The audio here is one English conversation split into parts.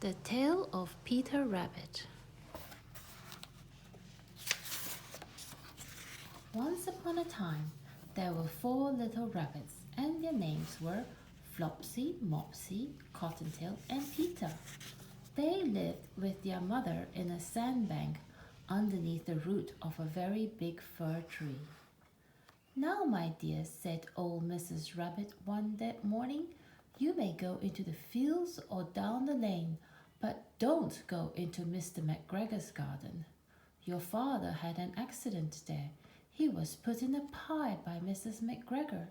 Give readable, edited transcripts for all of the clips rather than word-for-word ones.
The Tale of Peter Rabbit. Once upon a time, there were 4 little rabbits, and their names were Flopsy, Mopsy, Cottontail, and Peter. They lived with their mother in a sandbank underneath the root of a very big fir tree. "Now, my dears," said old Mrs. Rabbit one morning, "you may go into the fields or down the lane, but don't go into Mr. McGregor's garden. Your father had an accident there. He was put in a pie by Mrs. McGregor.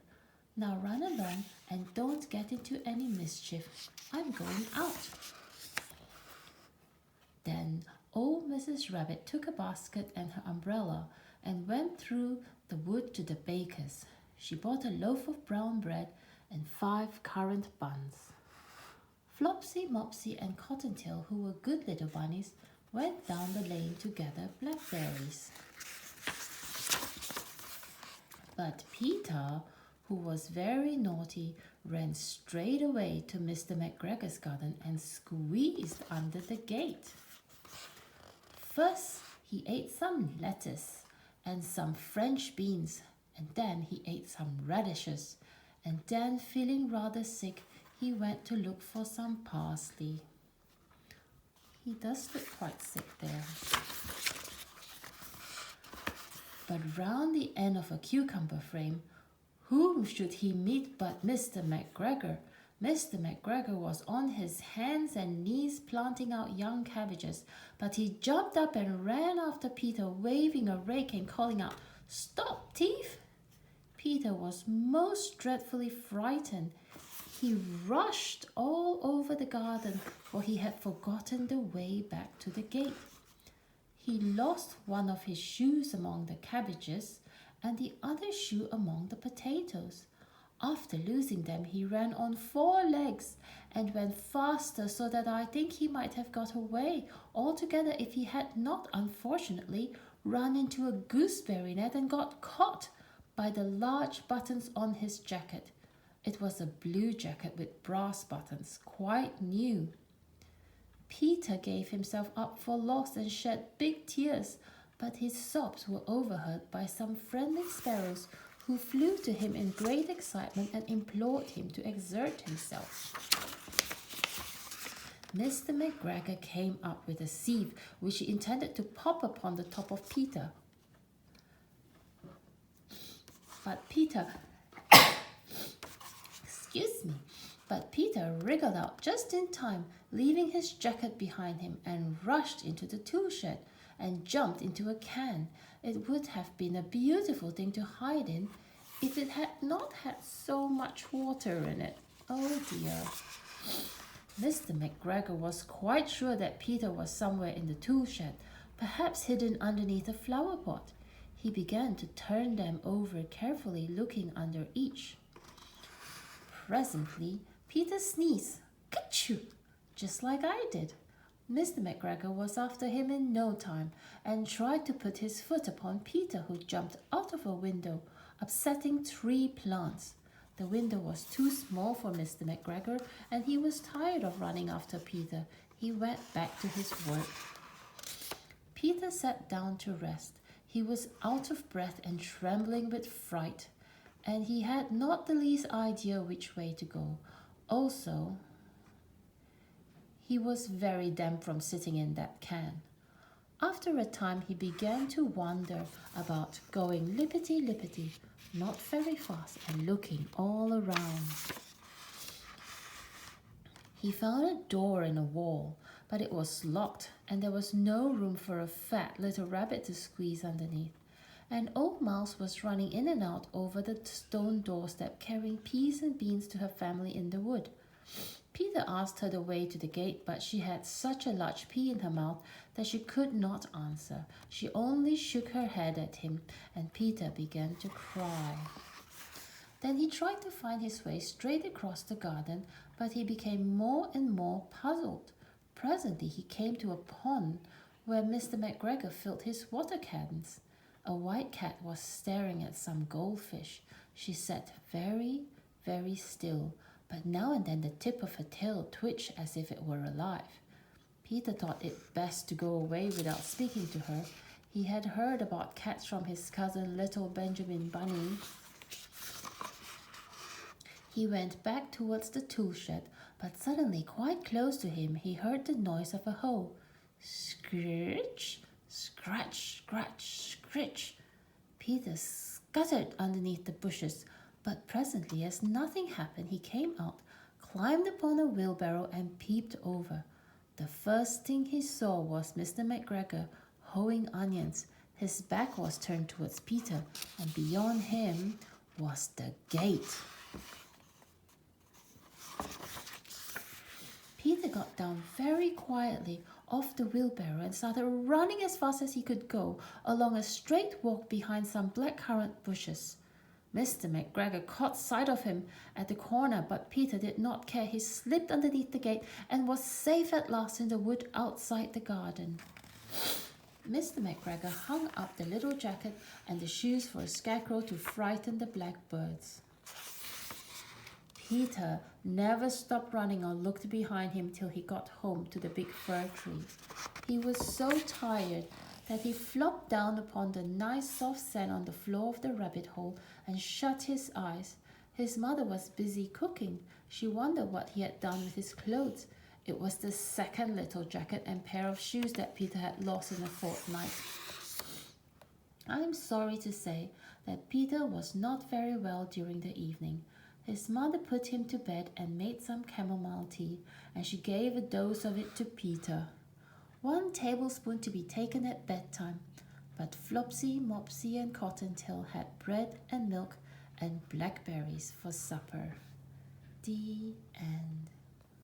Now run along and don't get into any mischief. I'm going out." Then old Mrs. Rabbit took a basket and her umbrella and went through the wood to the baker's. She bought a loaf of brown bread and 5 currant buns. Flopsy, Mopsy, and Cottontail, who were good little bunnies, went down the lane to gather blackberries. But Peter, who was very naughty, ran straight away to Mr. McGregor's garden and squeezed under the gate. First, he ate some lettuce and some French beans, and then he ate some radishes, and then, feeling rather sick, he went to look for some parsley. He does look quite sick there. But round the end of a cucumber frame, whom should he meet but Mr. McGregor? Mr. McGregor was on his hands and knees planting out young cabbages, but he jumped up and ran after Peter, waving a rake and calling out, "Stop, thief!" Peter was most dreadfully frightened. He rushed all over the garden, for he had forgotten the way back to the gate. He lost one of his shoes among the cabbages and the other shoe among the potatoes. After losing them, he ran on 4 legs and went faster, so that I think he might have got away altogether if he had not, unfortunately, run into a gooseberry net and got caught by the large buttons on his jacket. It was a blue jacket with brass buttons, quite new. Peter gave himself up for lost and shed big tears, but his sobs were overheard by some friendly sparrows, who flew to him in great excitement and implored him to exert himself. Mr. McGregor came up with a sieve, which he intended to pop upon the top of Peter. But Peter wriggled out just in time, leaving his jacket behind him, and rushed into the tool shed and jumped into a can. It would have been a beautiful thing to hide in if it had not had so much water in it. Oh dear. Mr. McGregor was quite sure that Peter was somewhere in the tool shed, perhaps hidden underneath a flower pot. He began to turn them over carefully, looking under each. Presently, Peter sneezed, "Kerchoo!" just like I did. Mr. McGregor was after him in no time and tried to put his foot upon Peter, who jumped out of a window, upsetting 3 plants. The window was too small for Mr. McGregor, and he was tired of running after Peter. He went back to his work. Peter sat down to rest. He was out of breath and trembling with fright, and he had not the least idea which way to go. Also, he was very damp from sitting in that can. After a time, he began to wander about, going lippity-lippity, not very fast, and looking all around. He found a door in a wall, but it was locked, and there was no room for a fat little rabbit to squeeze underneath. And old Mouse was running in and out over the stone doorstep, carrying peas and beans to her family in the wood. Peter asked her the way to the gate, but she had such a large pea in her mouth that she could not answer. She only shook her head at him, and Peter began to cry. Then he tried to find his way straight across the garden, but he became more and more puzzled. Presently he came to a pond where Mr. McGregor filled his water cans. A white cat was staring at some goldfish. She sat very, very still, but now and then the tip of her tail twitched as if it were alive. Peter thought it best to go away without speaking to her. He had heard about cats from his cousin little Benjamin Bunny. He went back towards the tool shed, but suddenly, quite close to him, he heard the noise of a hoe. Scritch, scratch, scratch, scritch. Peter scuttered underneath the bushes, but presently, as nothing happened, he came out, climbed upon a wheelbarrow, and peeped over. The first thing he saw was Mr. McGregor hoeing onions. His back was turned towards Peter, and beyond him was the gate. Peter got down very quietly off the wheelbarrow and started running as fast as he could go along a straight walk behind some blackcurrant bushes. Mr. McGregor caught sight of him at the corner, but Peter did not care. He slipped underneath the gate and was safe at last in the wood outside the garden. Mr. McGregor hung up the little jacket and the shoes for a scarecrow to frighten the blackbirds. Peter never stopped running or looked behind him till he got home to the big fir tree. He was so tired that he flopped down upon the nice soft sand on the floor of the rabbit hole and shut his eyes. His mother was busy cooking. She wondered what he had done with his clothes. It was the second little jacket and pair of shoes that Peter had lost in a fortnight. I am sorry to say that Peter was not very well during the evening. His mother put him to bed and made some chamomile tea, and she gave a dose of it to Peter. 1 tablespoon to be taken at bedtime, but Flopsy, Mopsy, and Cottontail had bread and milk and blackberries for supper. The end.